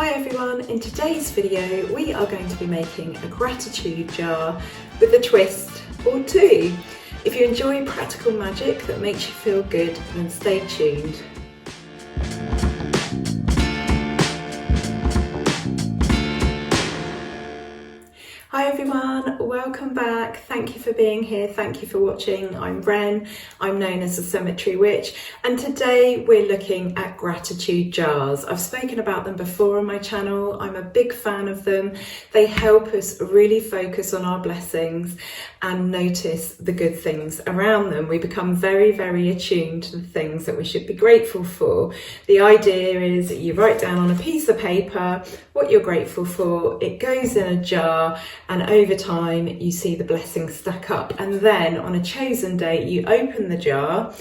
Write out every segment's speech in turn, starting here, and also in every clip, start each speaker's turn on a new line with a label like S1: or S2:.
S1: Hi everyone, in today's video we are going to be making a gratitude jar with a twist or two. If you enjoy practical magic that makes you feel good, then stay tuned. Hi everyone, welcome back. Thank you for being here. Thank you for watching. I'm Wren. I'm known as the Cemetery Witch, and today we're looking at gratitude jars. I've spoken about them before on my channel. I'm a big fan of them. They help us really focus on our blessings and notice the good things around them. We become very, very attuned to the things that we should be grateful for. The idea is you write down on a piece of paper what you're grateful for. It goes in a jar, and over time you see the blessings stack up, and then on a chosen date you open the jar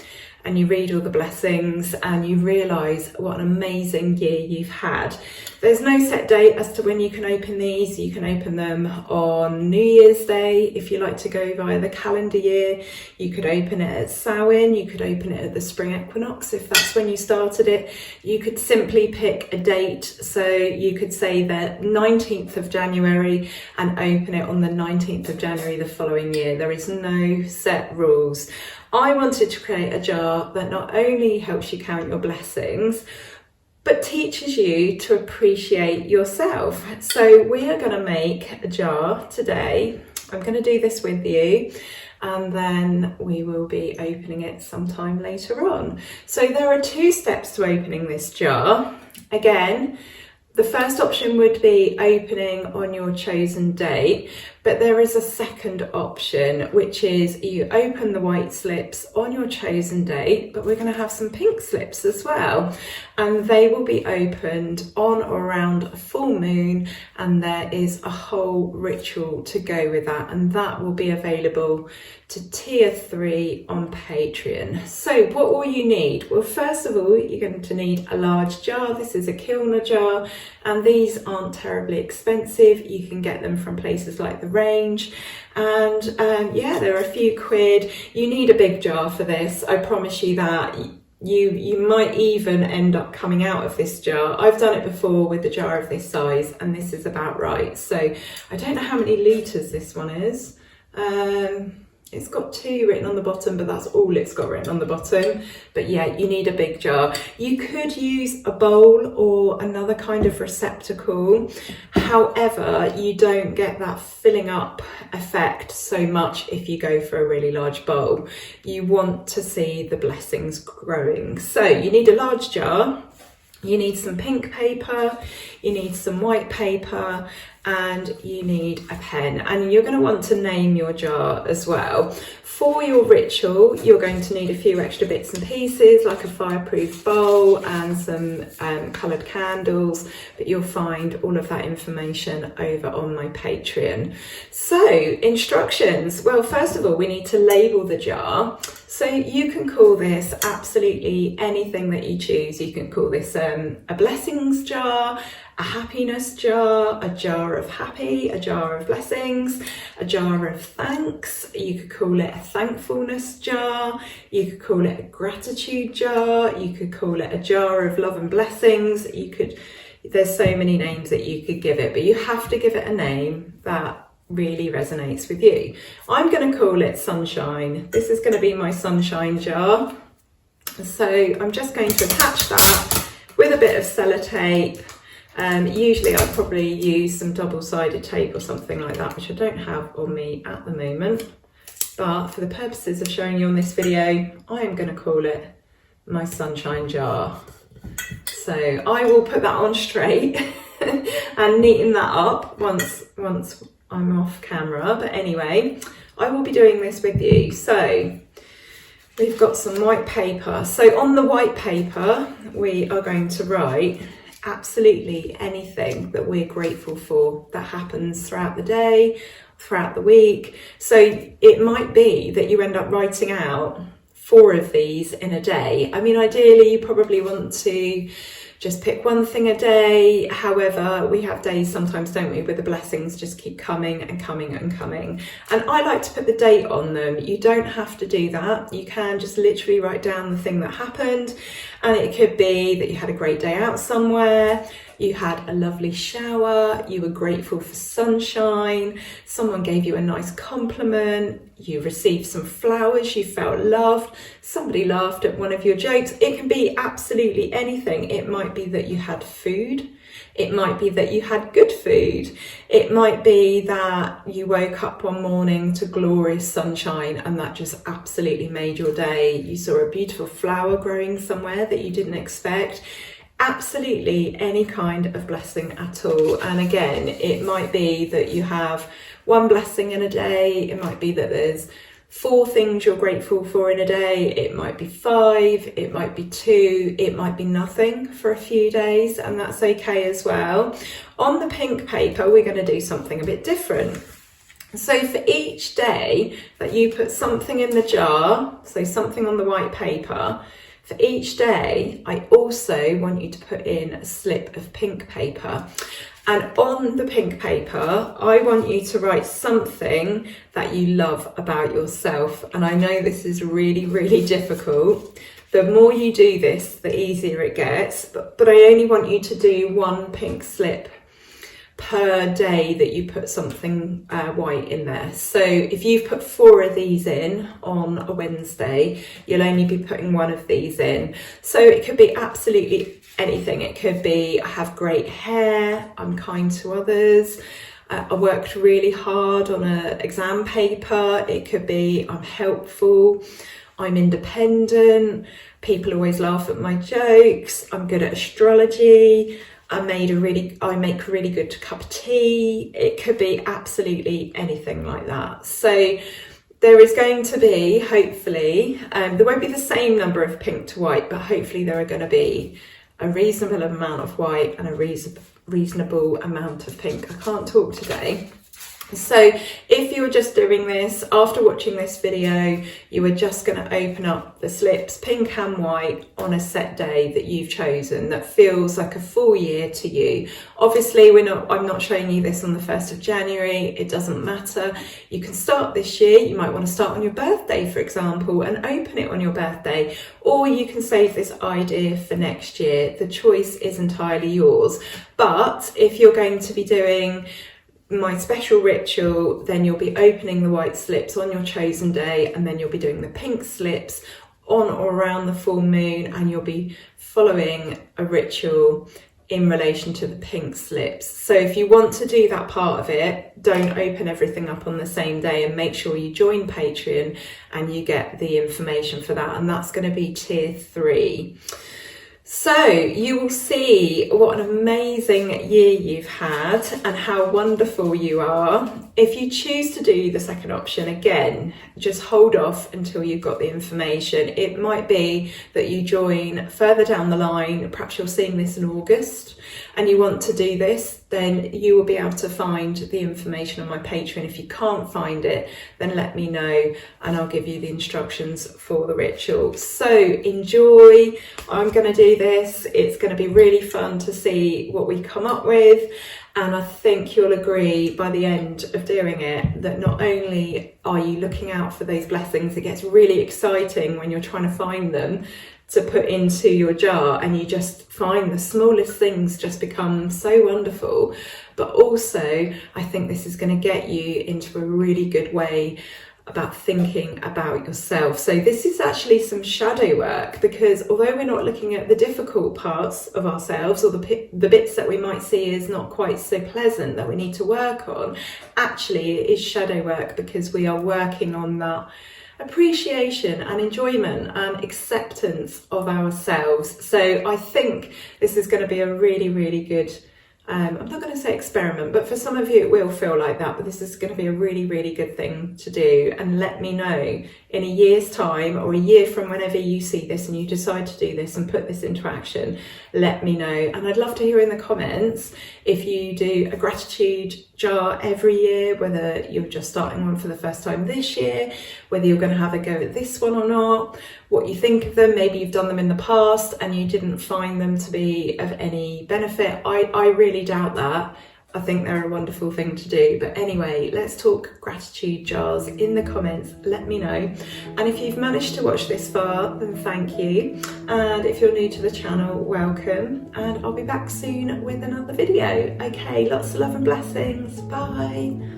S1: and you read all the blessings and you realise what an amazing year you've had. There's no set date as to when you can open these. You can open them on New Year's Day if you like to go via the calendar year. You could open it at Samhain, you could open it at the spring equinox if that's when you started it. You could simply pick a date, so you could say the 19th of January and open it on the 19th of January the following year. There is no set rules. I wanted to create a jar that not only helps you count your blessings, but teaches you to appreciate yourself. So we are going to make a jar today. I'm going to do this with you, and then we will be opening it sometime later on. So there are two steps to opening this jar. Again, the first option would be opening on your chosen date, but there is a second option, which is you open the white slips on your chosen date, but we're going to have some pink slips as well, and they will be opened on or around a full moon, and there is a whole ritual to go with that, and that will be available to tier 3 on Patreon. So what will you need? Well, first of all, you're going to need a large jar. This is a Kilner jar, and these aren't terribly expensive. You can get them from places like the Range, and yeah, they're a few quid. You need a big jar for this, I promise you that. You might even end up coming out of this jar. I've done it before with a jar of this size, and this is about right. So I don't know how many litres this one is. It's got 2 written on the bottom, but that's all it's got written on the bottom. But yeah, you need a big jar. You could use a bowl or another kind of receptacle. However, you don't get that filling up effect so much if you go for a really large bowl. You want to see the blessings growing. So you need a large jar. You need some pink paper, you need some white paper, and you need a pen, and you're going to want to name your jar as well. For your ritual, you're going to need a few extra bits and pieces like a fireproof bowl and some coloured candles, but you'll find all of that information over on my Patreon. So, instructions. Well, first of all, we need to label the jar. So you can call this absolutely anything that you choose. You can call this a blessings jar, a happiness jar, a jar of happy, a jar of blessings, a jar of thanks. You could call it a thankfulness jar. You could call it a gratitude jar. You could call it a jar of love and blessings. There's so many names that you could give it, but you have to give it a name that really resonates with you. I'm going to call it sunshine. This is going to be my sunshine jar. So I'm just going to attach that with a bit of sellotape. Usually I'd probably use some double-sided tape or something like that, which I don't have on me at the moment. But for the purposes of showing you on this video, I am going to call it my sunshine jar. So I will put that on straight and neaten that up once I'm off camera. But anyway, I will be doing this with you. So we've got some white paper. So on the white paper, we are going to write absolutely anything that we're grateful for that happens throughout the day, throughout the week. So it might be that you end up writing out 4 of these in a day. I mean, ideally you probably want to just pick one thing a day. However, we have days sometimes, don't we, where the blessings just keep coming and coming and coming. And I like to put the date on them. You don't have to do that. You can just literally write down the thing that happened. And it could be that you had a great day out somewhere. you had a lovely shower, you were grateful for sunshine, someone gave you a nice compliment, you received some flowers, you felt loved, somebody laughed at one of your jokes. It can be absolutely anything. It might be that you had food. It might be that you had good food. It might be that you woke up one morning to glorious sunshine and that just absolutely made your day. You saw a beautiful flower growing somewhere that you didn't expect. Absolutely any kind of blessing at all. And again, it might be that you have one blessing in a day. It might be that there's 4 things you're grateful for in a day. It might be 5, it might be 2, it might be nothing for a few days, and that's okay as well. On the pink paper, we're going to do something a bit different. So for each day that you put something in the jar, so something on the white paper, for each day, I also want you to put in a slip of pink paper. And on the pink paper, I want you to write something that you love about yourself. And I know this is really, really difficult. The more you do this, the easier it gets. But I only want you to do 1 pink slip per day that you put something white in there. So if you've put 4 of these in on a Wednesday, you'll only be putting 1 of these in. So it could be absolutely anything. It could be, I have great hair, I'm kind to others, I worked really hard on an exam paper. It could be, I'm helpful, I'm independent, people always laugh at my jokes, I'm good at astrology, I make a really good cup of tea. It could be absolutely anything like that. So there is going to be, hopefully, there won't be the same number of pink to white, but hopefully there are going to be a reasonable amount of white and a reasonable amount of pink. I can't talk today. So if you're just doing this, after watching this video, you are just going to open up the slips, pink and white, on a set day that you've chosen that feels like a full year to you. Obviously, I'm not showing you this on the 1st of January. It doesn't matter. You can start this year. You might want to start on your birthday, for example, and open it on your birthday, or you can save this idea for next year. The choice is entirely yours. But if you're going to be doing my special ritual, then you'll be opening the white slips on your chosen day, and then you'll be doing the pink slips on or around the full moon, and you'll be following a ritual in relation to the pink slips. So if you want to do that part of it, don't open everything up on the same day, and make sure you join Patreon and you get the information for that, and that's going to be tier 3. So you will see what an amazing year you've had and how wonderful you are. If you choose to do the second option, again, just hold off until you've got the information. It might be that you join further down the line, perhaps you're seeing this in August and you want to do this, then you will be able to find the information on my Patreon. If you can't find it, then let me know and I'll give you the instructions for the ritual. So enjoy. I'm going to do this. It's going to be really fun to see what we come up with. And I think you'll agree by the end of doing it that not only are you looking out for those blessings, it gets really exciting when you're trying to find them to put into your jar, and you just find the smallest things just become so wonderful. But also, I think this is going to get you into a really good way about thinking about yourself. So this is actually some shadow work, because although we're not looking at the difficult parts of ourselves, or the bits that we might see as not quite so pleasant that we need to work on, actually it is shadow work, because we are working on that appreciation and enjoyment and acceptance of ourselves. So I think this is going to be a really, really good, I'm not going to say experiment, but for some of you it will feel like that, but this is going to be a really, really good thing to do. And let me know in a year's time, or a year from whenever you see this and you decide to do this and put this into action, let me know. And I'd love to hear in the comments if you do a gratitude jar every year, whether you're just starting one for the first time this year, whether you're going to have a go at this one or not, what you think of them. Maybe you've done them in the past and you didn't find them to be of any benefit. I really doubt that. I think they're a wonderful thing to do. But anyway, let's talk gratitude jars in the comments. Let me know. And if you've managed to watch this far, then thank you. And if you're new to the channel, welcome. And I'll be back soon with another video. Okay, lots of love and blessings. Bye.